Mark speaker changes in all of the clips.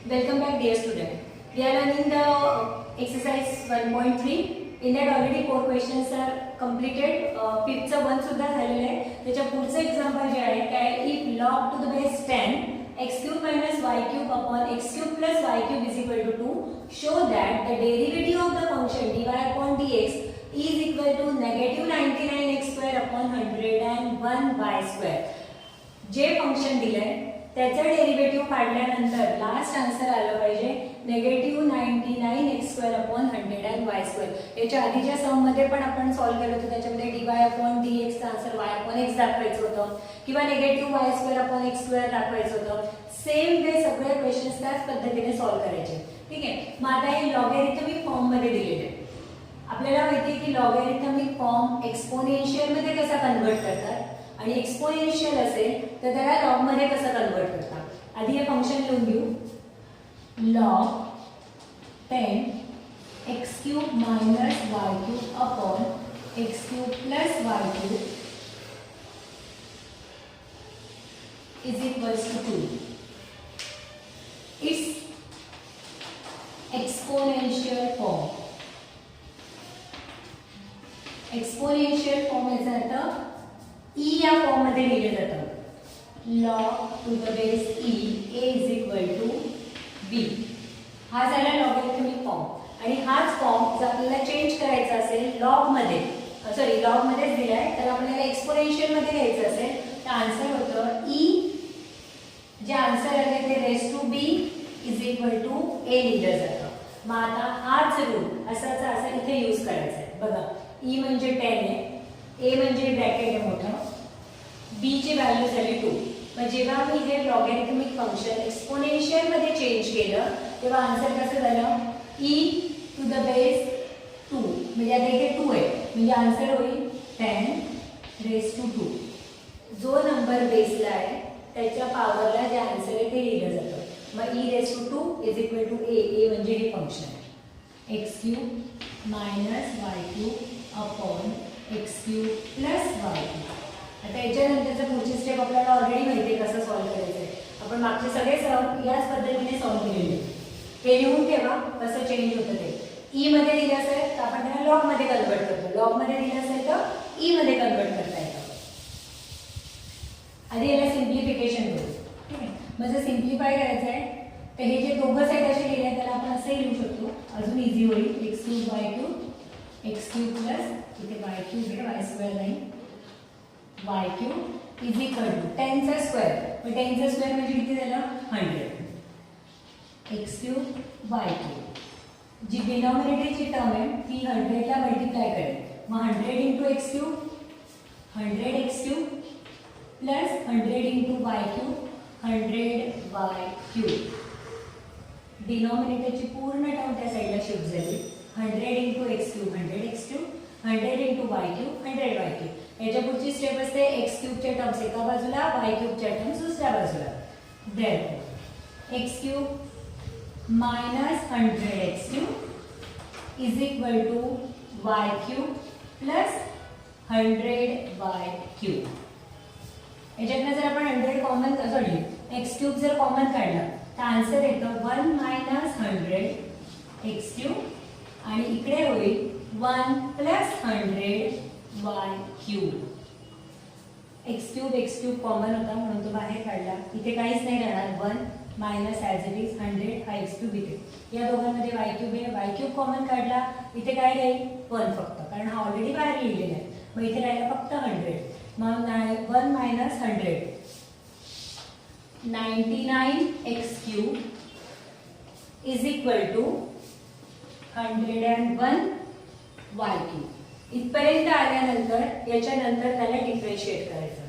Speaker 1: Welcome back, dear student. We are learning the exercise 1.3. In that already 4 questions are completed. Fifth चा 1 सुद्धा झालेला आहे. त्याच्या पुढचं एक्झाम्पल जे आहे ते आहे if log to the base 10 x cube minus y cube upon x cube plus y cube is equal to 2, show that the derivative of the function dy upon dx is equal to negative 99x square upon 101 y square. जे function दिलंय त्याचा derivative काढल्यानंतर last answer आलं पाहिजे negative 99x square upon 100y square. याच्या आधीच्या सम मध्ये पण आपण सॉल्व्ह केलं होतं. त्याच्यामध्ये dy अपॉन dx चा आन्सर y अपॉन x दाखवायचं होतं किंवा negative y square upon x square दाखवायचं होतं. सेम वे सगळे क्वेश्चन्स त्याच पद्धतीने सॉल्व्ह करायचे. ठीक आहे. मग आता हे लॉगॅरिथमिक फॉर्म मध्ये दिलेले आहे. आपल्याला माहिती आहे की लॉगॅरिथमिक फॉर्म एक्सपोनेन्शियल मध्ये कसा कन्वर्ट करतात आणि एक्सपोनेन्शियल असेल तर त्याला लॉग मध्ये कसं कन्वर्ट करतात. आधी हे फंक्शन लिहून घेऊ. log 10 x cube minus y cube upon x cube plus y cube is equals to 2. Its exponential form. Exponential form याचा अर्थ ई या फॉर्म मध्ये लिहिले जातं. log to the base e a is equal to b. हा झाला logarithmic form. आणि हाच फॉर्म जर आपल्याला चेंज करायचा असेल लॉग मध्ये दिलाय तर आपल्याला एक्सपोनेन्शियल मध्ये घ्यायचं असेल तर आन्सर होतं e जे आन्सर आहे ते raise to b is equal to a लिहिलं जातं. मग आता हाच रूल असा इथे यूज करायचा आहे. बघा e म्हणजे 10 आहे, a म्हणजे ब्रॅकेट आहे मोठं, b ची व्हॅल्यू झाली 2. मग जेव्हा मी हे लॉगॅरिथमिक फंक्शन एक्सपोनेन्शियल मध्ये चेंज केलं तेव्हा आन्सर कसं झालं e टू द बेस 2. म्हणजे आता इथे 2 आहे म्हणजे आन्सर होईल 10 रेस टू 2. जो नंबर बेसला आहे त्याच्या पॉवरला जे आन्सर आहे ते लिहिलं जातं. मग e raise to 2 is equal to a म्हणजे हे फंक्शन आहे x cube minus y cube upon x cube plus y cube. आता याच्यानंतरचं पुढची स्टेप आपल्याला ऑलरेडी माहिती आहे कसं सॉल्व्ह करायचं आहे. आपण मागचे सगळे सम याच पद्धतीने सॉल्व्ह केलेले. हे लिहून ठेवा कसं चेंज होतं ते. ई मध्ये दिलं असेल तर आपण त्याला लॉग मध्ये कन्वर्ट करतो, लॉग मध्ये दिलं असेल तर ई मध्ये कन्वर्ट करता येतं. आधी याला सिम्प्लिफिकेशन करू. ठीक आहे. मग जर सिम्प्लिफाय करायचं आहे तर हे जे दोघं साईड असे लिहिले त्याला आपण असंही लिहू शकतो. अजून इझी होईल. X cube Y cube x cube plus इथे वाय क्यूब आहे वाय स्क्वेअर नाही y cube is equal to 10 चा स्क्वेअर. मग 10 चा स्क्वेअर म्हणजे किती झालं 100 x cube y cube. जी डिनॉमिनेटरची टर्म आहे ती 100 ला मल्टिप्लाय करेल. मग 100 into x cube 100 x cube plus 100 into y cube 100 y cube. डिनॉमिनेटरची पूर्ण टर्म त्या साईडला शिफ्ट झाली. 100 into x cube 100 x cube 100 into y cube 100 y cube. याच्या पुढची स्टेप असते x क्यूबच्या टर्म्स एका बाजूला y क्यूबच्या टर्म्स दुसऱ्या बाजूला. Therefore x cube minus 100x cube is equal to y cube plus 100y cube. याच्यातनं जर आपण 100 कॉमन काढली x क्यूब जर कॉमन काढलं तर आन्सर येतं 1 मायनस 100 x क्यूब आणि इकडे होईल 1 plus 100 y cube. x cube common होता म्हणून तो बाहेर काढला. इथे काहीच नाही राहणार 1 मायनस ॲज इट इज 100 हा x क्यूब इथे. या दोघांमध्ये y क्यूब आहे. y क्यूब कॉमन काढला इथे काय राहील 1 फक्त कारण हा ऑलरेडी बाहेर लिहिलेला आहे. मग इथे राहिला फक्त 100. मग 1 minus 100 99x cube is equal to 101 y cube. इथपर्यंत आल्यानंतर याच्यानंतर त्याला डिफरेंशिएट करायचं.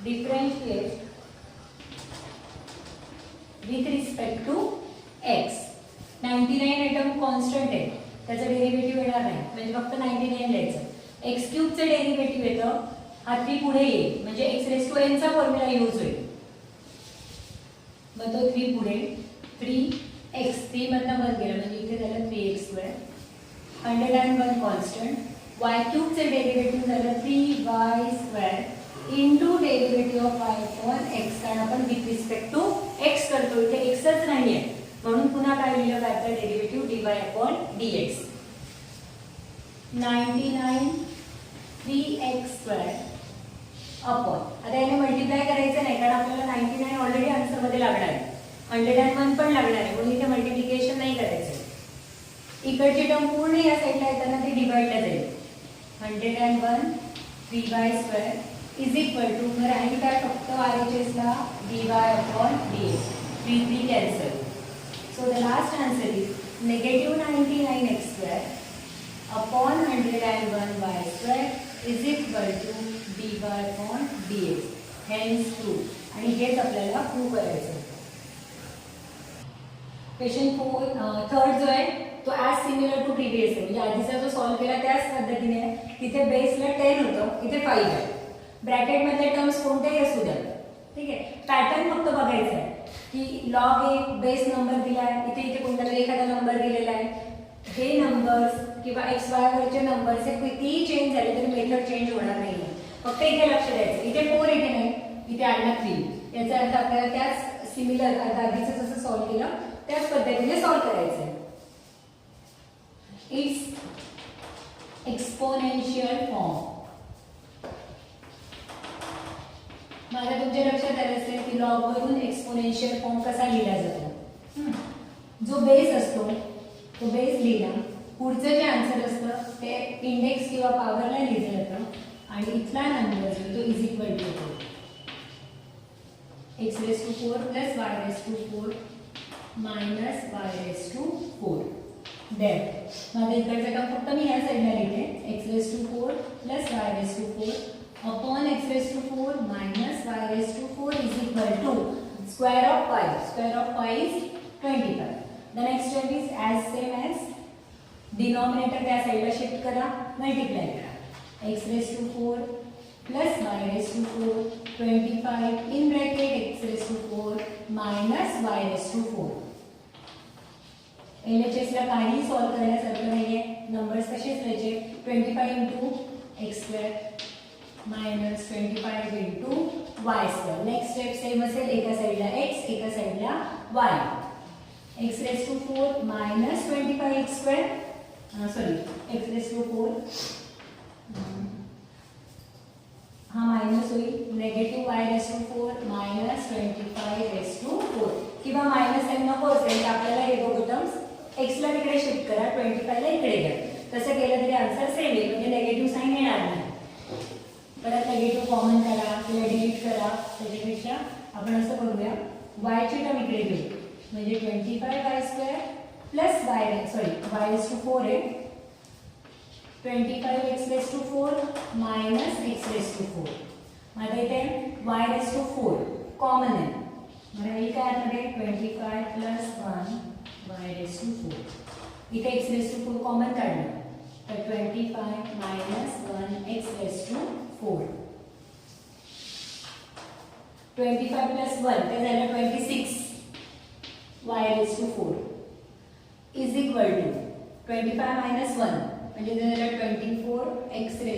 Speaker 1: Differentiate with respect to x. 99 item constant आहे त्याचं डेरिव्हेटिव्ह येणार नाही म्हणजे फक्त 99 लिहायचं. x क्यूबचं डेरिव्हेटिव्ह येतं हा 3 पुढे येईल म्हणजे x रेस टू n चा फॉर्म्युला यूज होईल. मग तो 3 पुढे 3x 3 मधनं 1 गेला म्हणजे इथे झालं 3x स्क्वेअर 101 कॉन्स्टंट. y क्यूबचे डेरिव्हेटिव्ह झालं 3y square into derivative of y upon x. कारण आपण विथ रिस्पेक्ट टू x करतो इथे xच नाही नाही आहे, म्हणून पुन्हा काय लिहिलं त्याचं डेरिव्हेटिव्ह dy/dx. 99 3x² अपॉन, आता याने मल्टिप्लाय करायचं नाही कारण आपल्याला 99 ऑलरेडी आन्सर मध्ये लागणार आहे, 101 पण लागणार आहे, म्हणून इथे मल्टिप्लिकेशन नाही करायचं. इकडची टर्म पूर्ण या साईडला येताना ती डिवाइडला जाईल. 101 3y² इज इक्वल टू, मग राहील काय फक्त RHS ला dy/dx. 3 3 cancel. So the last answer is -99x² upon 101y² is equal to dy/dx. Hence prove. आणि हेच आपल्याला प्रूव्ह करायचं. क्वेश्चन 3 जो आहे तो ॲज सिमिलर टू प्रिव्हियस आहे, म्हणजे आधीचा जो सॉल्व्ह केला त्याच पद्धतीने आहे. तिथे बेसला 10 होतं, इथे 5 आहे. ब्रॅकेटमधले टर्म्स कोणतेही असू द्या, ठीक आहे. पॅटर्न फक्त बघायचा आहे की लॉग एक बेस नंबर दिला आहे, इथे इथे कोणता तरी एखादा नंबर दिलेला आहे. हे नंबर्स किंवा XY वरचे नंबर्स हे कितीही चेंज झाले तरी मेथड चेंज होणार नाही. फक्त इथे लक्ष द्यायचं, इथे 4 इथे नाही, इथे आला 3. याचा अर्थ आपल्याला त्याच सिमिलर आधीचं जसं सॉल्व्ह केलं त्याच पद्धतीने सॉल्व्ह करायचं आहे. It's exponential form. मला तुमच्या लक्षात आलं असेल की लॉग वरून एक्सपोनेन्शियल फॉर्म कसा लिहिला जातो. जो बेस असतो तो बेस लिहिला, पुढचं जे आन्सर असतं ते इंडेक्स किंवा पॉवरला लिहिलं जातं आणि इथला नंबर जो तो is equal to x⁴ plus y⁴ minus y⁴. Then माझा इकडचा टर्म फक्त मी ह्या साईडला लिहिते, x⁴ plus y⁴ upon x⁴ minus y⁴ is equal to square of 5. Square of 5 is 25. The next step is as same as denominator त्या साईडला shift करा, मल्टिप्लाय करा. x⁴ plus y⁴ 25 in bracket x⁴ minus y⁴. LHS ला काही solve करण्यासारखं नाहीये, numbers तसेच राहायचे. 25 into x² minus 25 into y². Next step same असेल, एका साईडला x एका साईडला y. x⁴ minus 25x², sorry x⁴ हा मायनस होईल, नेगेटिव्ह y⁴ मायनस 25x⁴. किंवा मायनस साईन नको असेल तर आपल्याला हे दोघं टर्म्स x ला तिकडे शिफ्ट करा, 25 ला इकडे घ्या. तसं केलं तरी आन्सर सेम येईल, म्हणजे नेगेटिव्ह साईन येणार नाही. परत नेगेटिव्ह कॉमन करा किंवा डिलीट करा, त्याच्यापेक्षा आपण असं करूया, y ची टर्म इकडे घेऊ, म्हणजे 25y² प्लस y⁴ आहे 25x⁴ मायनस x⁴. माझ्या इथे y⁴ कॉमन आहे, म्हणजे हे काय मध्ये 25 प्लस 1 y⁴. इथे x⁴ कॉमन काढलं तर 25 मायनस 1 x⁴. 25 प्लस 1 ते झालं 26 y⁴ is equal to 25 minus 1 म्हणजे ते झालं 24 x⁴.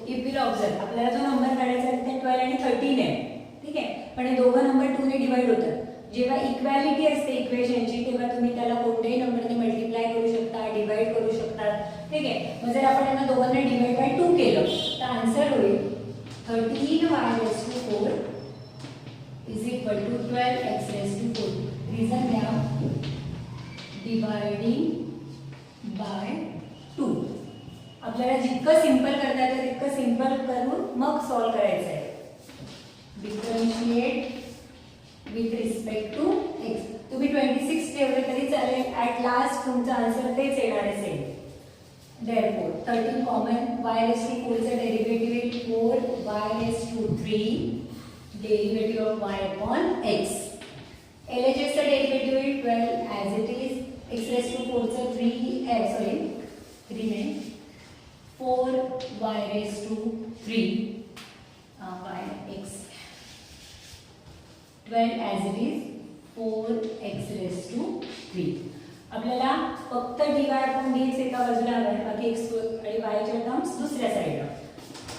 Speaker 1: इफ विल ऑब्झर्व आपल्याला जो नंबर काढायचा आहे ते 12 आणि 13 आहे, ठीक आहे. पण हे दोघं नंबर 2 ने डिवाइड होतात. जेव्हा इक्वॅलिटी असते इक्वेशनची तेव्हा तुम्ही त्याला कोणत्याही नंबरने मल्टिप्लाय करू शकता, डिवाइड करू शकता, ठीक आहे. मग जर आपण यांना दोघांना डिवाइड बाय 2 केलं तर आन्सर होईल 13y⁴ is equal to 12x⁴. Reason घ्या, डिवायडिंग बाय 2. आपल्याला जितकं सिंपल करता येतं तितकं सिंपल करून मग सॉल्व्ह करायचं आहे. Differentiate with respect to x. तुम्ही 26 ठेवले तरी चालेल, ॲट लास्ट तुमचा आन्सर तेच येणार असेल. Therefore 13 कॉमन, y⁴ चा डेरिव्हेटिव्ह येईल 4y⁴, derivative of y upon x. LHS चा डेरिव्हेटिव्ह येईल 12 ॲज इट इज. x⁴ चा 3 नाही 4y⁴ x 12 as it is 4x�3. आपल्याला फक्त dy/dx एका बाजूला हवा आहे, बाकी x आणि y च्या टर्म्स दुसऱ्या साईडला.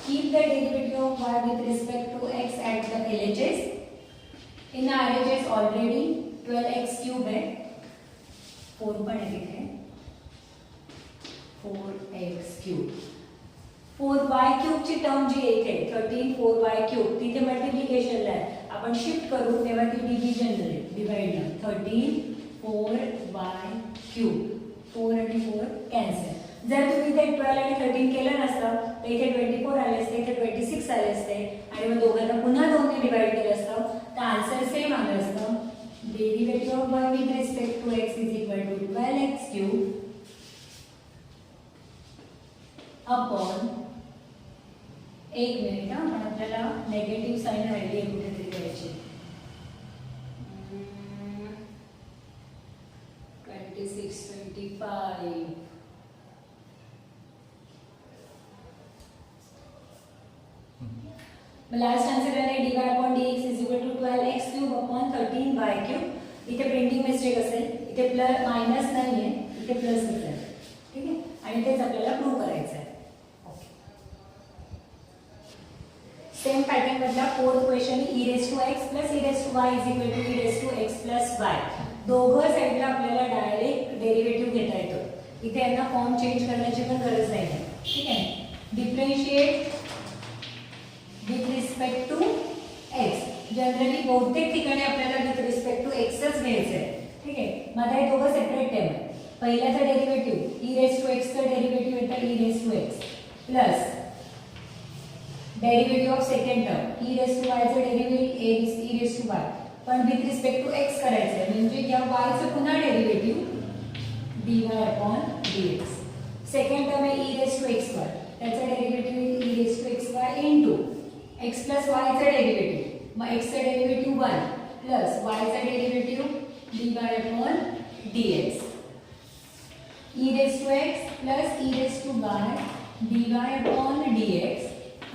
Speaker 1: Keep the derivative of y with respect to x at the LHS. In RHS already 12x cube है, 4 पण आहे तिथे, 4x क्यूब. 4y क्यूब ची टर्म जी येते 13 4y क्यूब तिथे मल्टिप्लिकेशनला आहे, आपण शिफ्ट करू तेव्हा ती डिव्हिजन राहील, डिवाइडला 13 4y क्यूब. 4 आणि 4 कॅन्सल. जर तुम्ही इथे 12 आणि 13 केलं नसतं तर इथे 24 आले असते, इथे 26 आले असते आणि मग दोघांना पुन्हा 2 ने डिवाइड केलं असतं तर आन्सर सेम आलं असतं. Derivative of y with respect to x is equal to 12x cube upon, एक मिनिट हा, पण आपल्याला नेगेटिव्ह साइन राहिली आहे कुठेतरी करायची. 26 25 लास्ट आंसर आहे dy upon dx is equal to 12x cube upon 13y cube. इथे प्रिंटिंग मिस्टेक असेल, इथे प्लस मायनस नाहीये, इथे प्लस असेल. ठीक आहे, आणि तेच आपल्याला प्रूव्ह करायचं आहे. ओके, सेम पॅटर्न मधला fourth question e raised to x plus e raised to y is equal to e raised to x plus y. दोघं साइडला आपल्याला डायरेक्ट डेरिव्हेटिव्ह घेता येतो. इथे यांना फॉर्म चेंज करण्याची पण गरज नाही. ठीक आहे, differentiate with respect to x. Generally बहुतेक ठिकाणी आपल्याला विथ रिस्पेक्ट टू xच घ्यायचं आहे. ठीक आहे, माझा हे दोघं सेपरेट टर्म आहे. पहिल्याचा derivative e raised to x चा डेरिव्हेटिव्ह येता e raised to x plus derivative of second term e raised to y चा derivative e raised to y, पण विथ रिस्पेक्ट टू x करायचं आहे, म्हणजे या y चं पुन्हा derivative dy upon dx. Second term आहे e raised to xy, त्याचा derivative e raised to xy into x plus y चा डेरिव्हेटिव्ह, मग x चा डेरिव्हेटिव्ह 1 प्लस y चा derivative dy upon dx. e raised to x plus e raised to y dy upon dx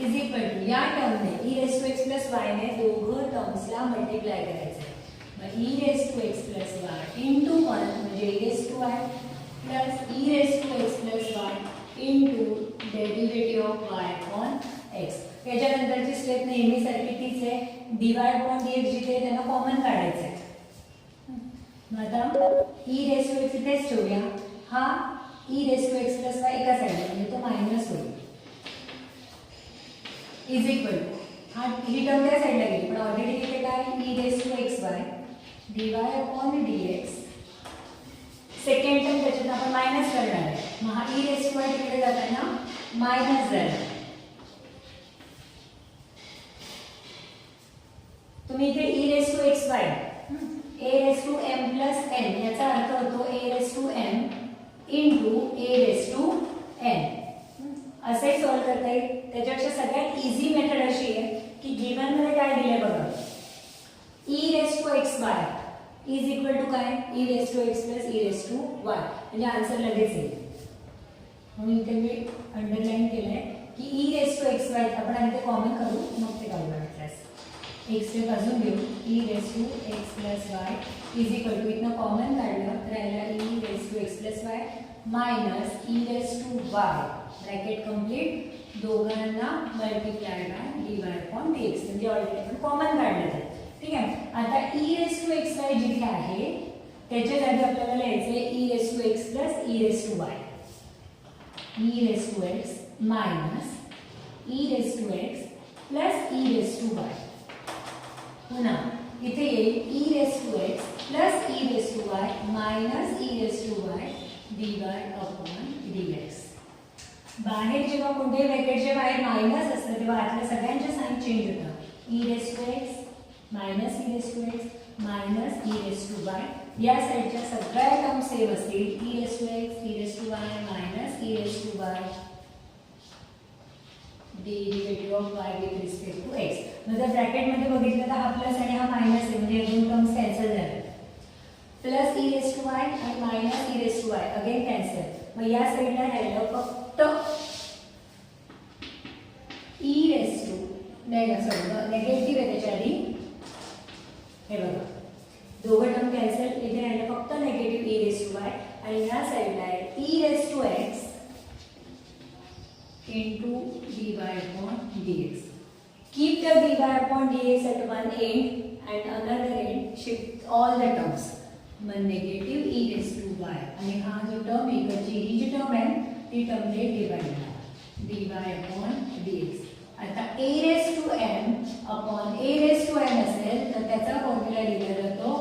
Speaker 1: is equal to, या टर्मने e raised to x plus y ने दोघं टर्म्सला multiply करायचं. मग e raised to x plus y into 1 म्हणजे e raised to y plus e raised to x plus y into derivative of y upon x. याच्यानंतरची step नेहमीसारखी तीच आहे, dy upon dx जिथे त्यांना कॉमन काढायचं आहे. मग आता e raised to x इथेच ठेवूया, हा e raised to x plus y एका साईडला म्हणजे तो मायनस होईल, इज इक्वल टू, हा ही टर्म त्या साईडला गेली पण ऑलरेडी तिथे काय e raised to xy dy upon dx. Second term त्याच्यात आपण मायनस करणार आहे, मग हा e raised to y तिकडे जाताना मायनस झाला. तुम्ही इथे e raised to xy a raised to m plus n याचा अर्थ होतो a raised to m into a raised to n असे सॉल्व करता येईल. त्याच्यापेक्षा सगळ्यात इझी मेथड अशी आहे की गिवन मध्ये काय दिले बघा, e raised to xy is equal to काय e raised to x plus e raised to y, म्हणजे आन्सर लगेच येईल. म्हणून इथे मी अंडरलाइन केलंय की e raised to xy आपण आधी ते कॉमन करू मग ते काढू लागतात. एक स्टेप अजून घेऊ, e raised to x plus y is equal to, इथनं कॉमन काढलं तर राहिला e raised to x plus y minus e raised to y bracket complete, दोघांना multiply by dy upon dx, म्हणजे ऑलरेडी आपण कॉमन काढलं आहे. ठीक आहे, आता e raised to xy जिथे आहे त्याच्या जागी आपल्याला लिहायचे e raised to x plus e raised to y, e raised to x minus e raised to x plus e raised to y. पुन्हा इथे येईल e raised to x plus e raised to y minus e raised to y dy upon dx. बाहेर जेव्हा कोणत्याही ब्रॅकेटच्या बाहेर minus असतं तेव्हा आतल्या सगळ्यांचे साइन चेंज होतात. e raised to x minus e raised to x minus e raised to y. या साइडच्या सगळ्या टर्म सेम असतील, e raised to x e raised to y minus e raised to y derivative of y with respect to x. म्हणजे bracket मध्ये बघितलं तर हा plus आणि हा मायनस आहे, म्हणजे या दोन टर्म्स कॅन्सल झाले. Plus e raised to y आणि minus e raised to y again cancel. मग या साइडला राहिलं फक्त e raised to, नाही सॉरी नेगेटिव्ह आहे त्याच्या आधी, हे बघा दोघं टर्म कॅन्सल, इथे राहिलं फक्त negative e raised to y आणि या साइडला आहे e raised to x into dy upon dx. Keep the dy upon dx at one end and another end shift all the terms. मग negative e raise to y आणि हा जो term इकडची ही जी term आहे ती टर्मने डिवाइड करा dy upon dx. आता a raise to m upon a raise to n असेल तर त्याचा फॉर्म्युला दिला जातो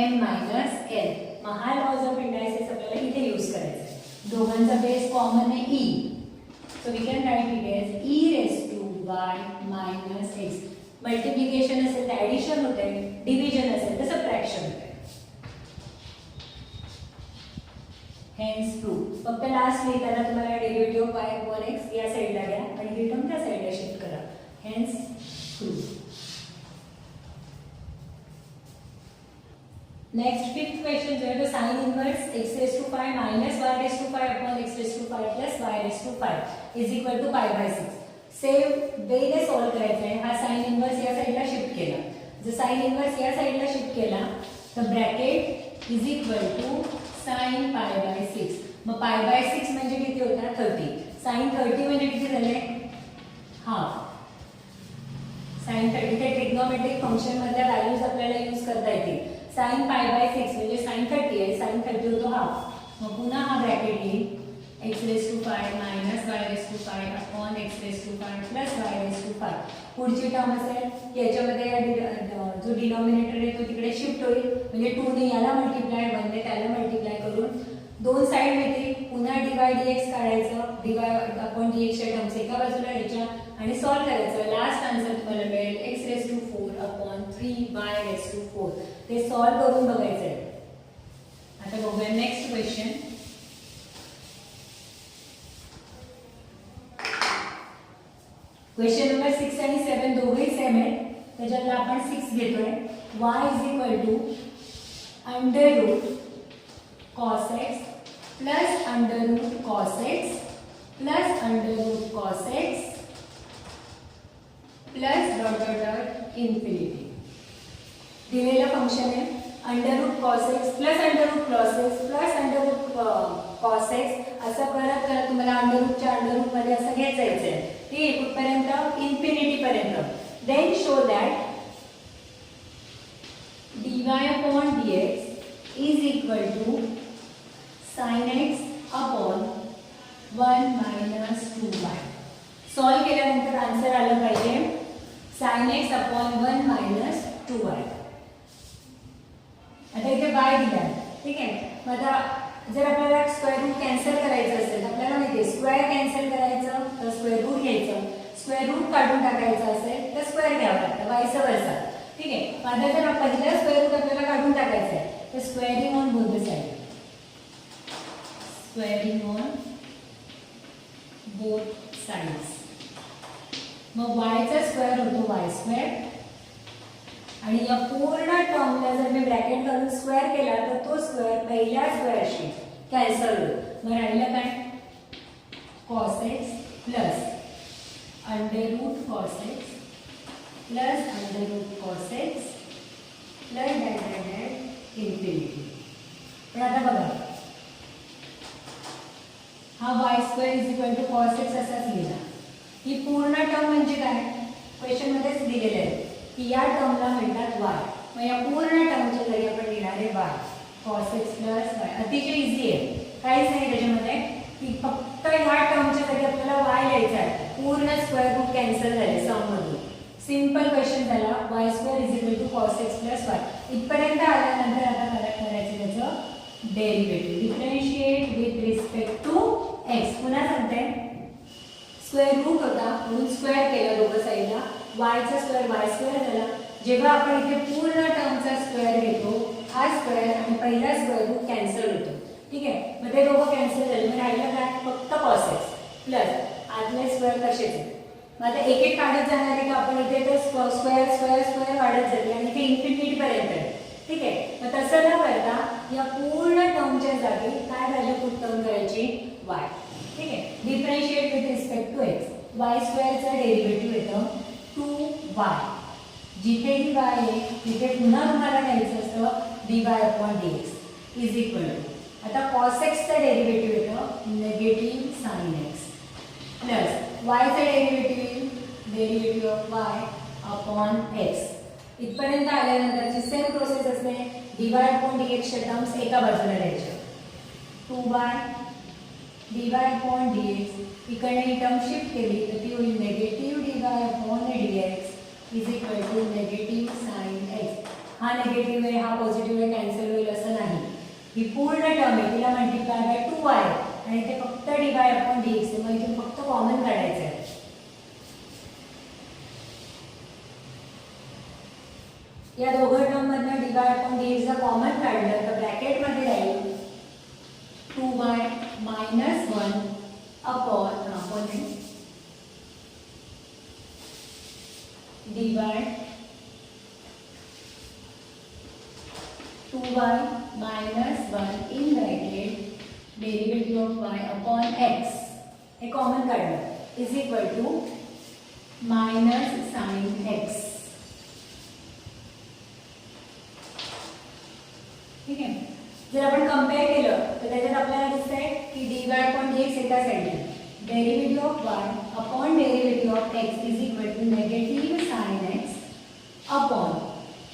Speaker 1: m minus n. मग हा लॉज ऑफ इंडायसेस आपल्याला इथे यूज करायचा आहे. दोघांचा बेस कॉमन आहे e, so we can write it as e raised to y minus x. Multiplication असेल तर ऍडिशन होते, डिव्हिजन असेल तर सबट्रॅक्शन होते. Hence prove. फक्त लास्ट लिहिताना तुम्हाला derivative of y upon x या साईडला घ्या आणि ही टर्म त्या साईडला शिफ्ट करा. Hence prove. Next fifth question जो है तो sine inverse x raised to 5 minus y raised to 5 upon x raised to 5 plus y raised to 5 is equal to pi by 6. Same वेने सॉल्व करायचं आहे. हा साइन इनवर्स या साईडला shift केला. जर साइन इनवर्स या साईडला शिफ्ट केला तर bracket is equal to sine pi by 6. मग पाय बाय 6 म्हणजे किती होता 30. साइन 30 म्हणजे किती झाले हाफ. साइन 30 ते ट्रिग्नोमेट्रिक फंक्शन मधल्या व्हॅल्यूज आपल्याला यूज करता येतील. साइन पाय बाय 6 म्हणजे साइन 30 आहे, साइन 30 होतो हाफ. मग पुन्हा हा ब्रॅकेट येईल x raised to 5 minus y raised to 5 upon x raised to 5 plus y raised to 5. पुढची टर्म असेल की याच्यामध्ये जो डिनॉमिनेटर आहे तो तिकडे शिफ्ट होईल. म्हणजे 2 ने याला मल्टिप्लाय 1 ने त्याला मल्टिप्लाय करून दोन साइड मिळतील. पुन्हा डिवाइड dx काढायचं. डिवाइड अपॉन dx च्या टर्म्स एका बाजूला घ्यायच्या आणि सॉल्व करायचं. लास्ट आन्सर तुम्हाला मिळेल x raised to 4 upon 3y raised to 4. ते सॉल्व करून बघायचं आहे. आता बघूया नेक्स्ट क्वेश्चन. क्वेश्चन नंबर 6 आणि 7 दोघेही सेम आहेत. त्याच्यातला आपण 6 घेतोय. y is equal to under root cos x plus under root cos x plus under root cos x plus dot dot dot infinity. दिलेलं फंक्शन आहे under root cos X plus under root cos X plus under root cos X असं करत करत तुम्हाला under रूटच्या under route मध्ये असं घेत जायचं आहे. ठीक कुठपर्यंत इन्फिनिटी पर्यंत. Then show that dy upon dx is equal to sin x upon 1 minus 2y. Solve केल्यानंतर आन्सर आलं पाहिजे sin x upon 1 minus 2y. आता इथे y दिला आहे. ठीक आहे. मग आता जर आपल्याला स्क्वेअर रूट कॅन्सल करायचं असेल तर आपल्याला माहिती आहे स्क्वेअर कॅन्सल करायचं तर स्क्वेअर रूट घ्यायचं. स्क्वेअर रूट काढून टाकायचं असेल तर स्क्वेअर घ्यावं लागतं वाईस वर्सा. ठीक आहे. माझा जर पहिला स्क्वेअर रूट आपल्याला काढून टाकायचं आहे तर squaring on both the side. Squaring on both sides. मग y चा स्क्वेअर होतो y स्क्वेअर आणि या पूर्ण टर्मला जर मी ब्रॅकेट घालून स्क्वेअर केला तर तो स्क्वेअर पहिल्या स्क्वेअरशी कॅन्सल होईल. मग राहिलं काय cos x plus under root cos x plus under root cos x plus direct infinity. पण आता बघा हा y square is equal to cos x असाच लिहिला. ही पूर्ण टर्म म्हणजे काय क्वेश्चन मध्येच दिलेले आहे की या टर्मला म्हणतात y. मग या पूर्ण टर्मच्या जागी आपण लिहिणार आहे y cos x plus y. अतिशय इझी आहे, काहीच नाही त्याच्यामध्ये की फक्त ह्या टर्मच्या जागी आपल्याला y लिहायचा आहे. पूर्ण स्क्वेअर रूट कॅन्सल झाले सम मधून. सिंपल क्वेश्चन झाला y square is equal to cos x plus y. इथपर्यंत आल्यानंतर आता मला करायचं त्याचं derivative. Differentiate with respect to x. पुन्हा सांगते स्क्वेअर रूट होता म्हणून स्क्वेअर केलं दोघं साईडला. y चा स्क्वेअर y स्क्वेअर झाला. जेव्हा आपण इथे पूर्ण टर्मचा स्क्वेअर घेतो हा स्क्वेअर आणि पहिला स्क्वेअर रूट कॅन्सल होतो. ठीक आहे. मग ते दोघं कॅन्सल झाले. मग राहिलं काय फक्त cos x प्लस आतले स्क्वेअर कसेच आहे. मग आता एक एक काढत जाणार आहे का आपण इथे तर स्क्वेअर स्क्वेअर स्क्वेअर वाढत जाते आणि ते इन्फिनिटी पर्यंत आहे. ठीक आहे. मग तसं न करता या पूर्ण टर्मच्या जागी काय व्हॅल्यू पुट करून करायची y. ठीक आहे. Differentiate with respect to x. y स्क्वेअरचा डेरिव्हेटिव्ह येतं 2y. जिथेही y आहे तिथे पुन्हा तुम्हाला घ्यायचं असतं dy upon dx is equal to. आता cos x चा डेरिव्हेटिव्ह येतं negative sin x plus y चा derivative of y upon x इथपर्यंत आल्यानंतरची सेम प्रोसेस असते. डिवाइड अपॉन dx च्या टर्म्स एका बाजूला द्यायच्या. 2y डिवाइड अपॉन dx, इकडे ही टर्म शिफ्ट केली तर ती होईल negative divide upon dx is equal to negative sine x. हा नेगेटिव्ह आहे, हा पॉझिटिव्ह आहे, कॅन्सल होईल असं नाही. ही पूर्ण टर्म आहे, तिला मल्टिप्लाय बाय 2y आणि ते फक्त डिवाइड अपॉन dx आहे, मग इथून फक्त कॉमन काढायचं आहे. या दोघं टर्म मधनं डिवाइड अपॉन dx ला कॉमन काढलं तर ब्रॅकेट मध्ये राहील 2y minus 1 upon divide 2y minus 1 in bracket derivative of y upon x, हे कॉमन काढलं is equal to minus sine x. ठीक आहे. जर आपण कंपेअर केलं तर त्याच्यात आपल्याला दिसतंय की डिवाइड अपॉन dx एका साईडला, derivative of y upon derivative of x is equal to negative sine x upon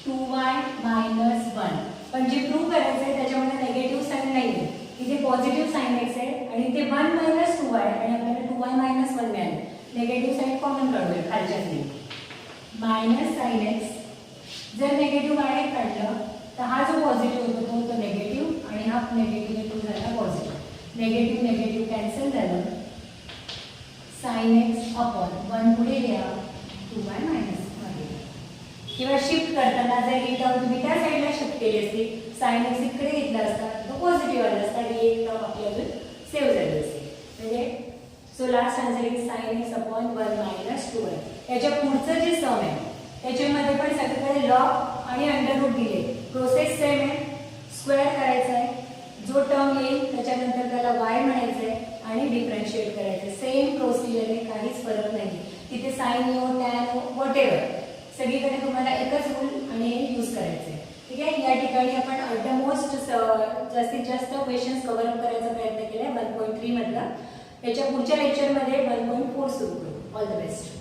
Speaker 1: 2y minus 1. पण जे प्रूव्ह करायचं आहे त्याच्यामध्ये नेगेटिव्ह साइन नाही आहे, इथे पॉझिटिव्ह साइन x आहे आणि इथे 1 मायनस 2y आणि आपल्याला 2y मायनस 1 मिळालं. नेगेटिव्ह साइन कॉमन काढूया खालच्यातली. मायनस साइन x जर नेगेटिव्ह बाहेर काढलं तर हा जो पॉझिटिव्ह होतो तो नेगेटिव्ह आणि हा नेगेटिव्ह टू झाला पॉझिटिव्ह. नेगेटिव्ह नेगेटिव्ह कॅन्सल झालं. साइन एक्स अपॉन 1 पुढे घ्या 2y मायनस 1. किंवा शिफ्ट करताना जर ही टर्म तुम्ही त्या साईडला शिफ्ट केली असती, साइन एक्स इकडे घेतला असता तो पॉझिटिव्ह आला असता आणि एक टर्म आपली अजून सेव्ह झाली असते. म्हणजे so last answer is sine x upon 1 minus 2y. याच्या पुढचं जे सम आहे त्याच्यामध्ये पण सगळीकडे लॉग आणि अंडर रूट दिले. प्रोसेस सेम आहे, स्क्वेअर करायचा आहे, जो टर्म येईल त्याच्यानंतर त्याला y म्हणायचं आहे आणि डिफरन्शिएट करायचं आहे. सेम प्रोसिजर आहे, काहीच फरक नाही. तिथे साइन यो टॅन यो व्हॉटेवर सगळीकडे तुम्हाला एकच रूल आणि यूज करायचं आहे. ठीक आहे. या ठिकाणी आपण ॲट द मोस्ट जास्तीत जास्त क्वेश्चन्स कव्हर अप करायचा प्रयत्न केला आहे 1.3 मधला. त्याच्या पुढच्या लेक्चरमध्ये 1.4 सुरू करू. All the best.